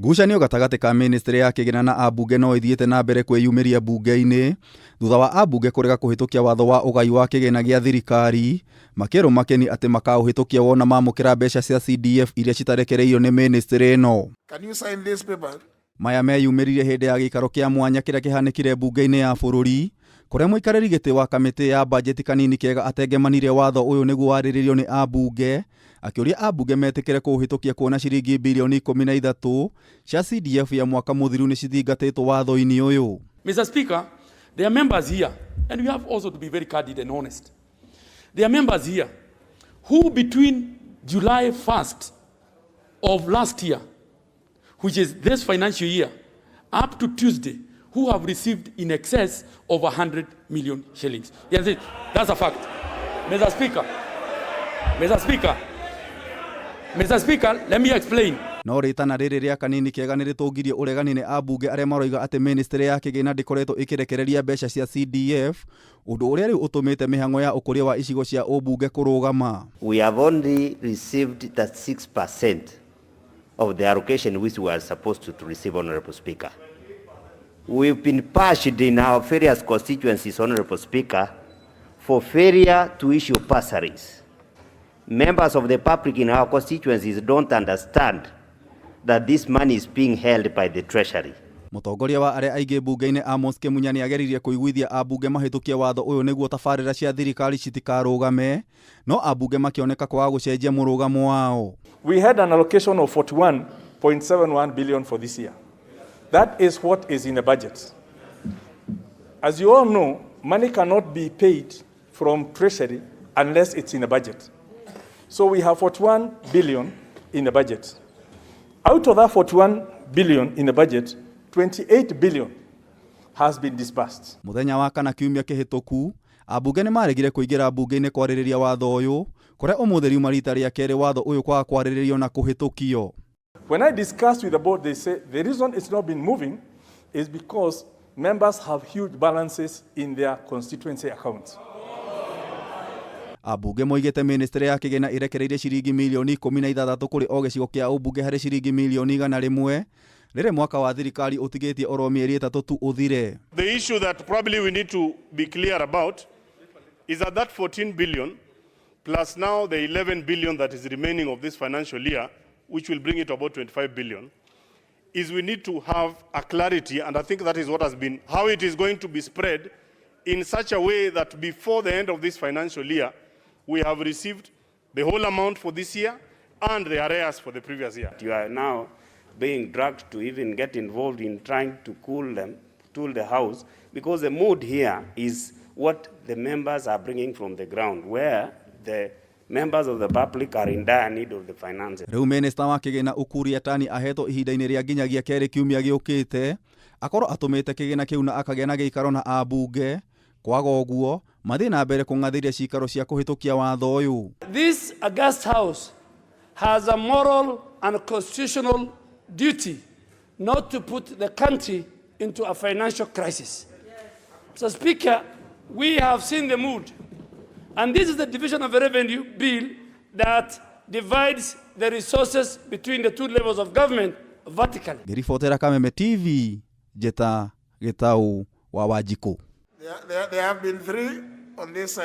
Ngucanio gatagati ka ministry ya kigina na ambunge no ithiete na mbere kwiyumiria bunge-ini thutha wa ambunge kurega kuhitukia watho wa ugai wa kigina gia thirikari makero makeni ati makauhitukia wona mamukira mbeca cia CDF iria citarekereirio ni ministry no. Can you sign this paper? Maya meyumiririe hindi ya gikaro kia mwanya kiria kihanikire bunge-ini ya bururi kuria muikariri giti wa kamiti ya budget kanini kega atengemanire watho uyu niguo wariririo ni ambunge akiuria ambunge metikire kuhitukia kuona ciringi bilioni 13 cia CDF ya mwaka muthiru ni cithingatitwo watho-ini uyu. Mr. Speaker, there are members here, and we have also to be very candid and honest. There are members here who between July 1st of last year, which is this financial year, up to Tuesday, who have received in excess of 100 million shillings. Yes, that's a fact. Mr. Speaker, let me explain. No ritana riri ria kanini kega niritungirie uregani ni ambunge aria maroiga ati ministry ya kigina ndikoretwo ikirekereria mbeca cia CDF undu uria riu utumite mihango ya ukuria wa icigo cia ubunge kurugama. We have only received that 6% of the allocation which we are supposed to receive, Honorable Speaker. We've been bashed in our various constituencies, Honorable Speaker, for failure to issue bursaries. Members of the public in our constituencies don't understand that this money is being held by the Treasury. Mutongoria wa aria aingi bunge-ini Amos Kimunya ni ageririe kuiguithia ambunge mahitukia watho uyu niguo tabarira cia thirikari citikarugame no ambunge makioneka kwaga gucenjia murugamo wao. We had an allocation of 41.71 billion for this year. That is what is in the budget. As you all know, money cannot be paid from Treasury unless it's in the budget. So we have 41 billion in the budget. Out of that 41 billion in the budget, 28 billion has been disbursed. Muthenya wa kana kiumia kihituku ambunge ni maregire kuingira bunge-ini kwaririria watho uyu kuria umuthi riuma rita ria keri watho uyu kwa kwariririo na kuhitukio. When I discussed with the board, they say the reason it's not been moving is because members have huge balances in their constituency accounts. Ambunge moigite ministry ya kigina irekereirie ciringi milioni 16 kuri o gicigo kia ubunge hari ciringi milioni 100 rire mwaka wa thirikari utigitie oro mieri 3 tu uthire. The issue that probably we need to be clear about is that 14 billion plus now the 11 billion that is remaining of this financial year, which will bring it to about 25 billion, is we need to have a clarity, and I think that is what has been, how it is going to be spread in such a way that before the end of this financial year, we have received the whole amount for this year and the arrears for the previous year. You are now being dragged to even get involved in trying to cool the house, because the mood here is what the members are bringing from the ground, where the members of the public are in dire need of the finances. Riu minister wa kigina Ukur Yatani aheto ihinda-ini ria nginyagia keri kiumia giukite akorwo atumite kigina kiu na akagea na giikaro na ambunge kwaga uguo mathi na mbere kungathiria cikaro cia kuhitukia watho uyu. This august house has a moral and constitutional duty not to put the country into a financial crisis. Mr. Speaker, we have seen the mood, and this is the division of the revenue bill that divides the resources between the two levels of government vertically. Ngiribotera Kameme TV, Jeta Gitau wa Wanjiku. There have been 3 on this side.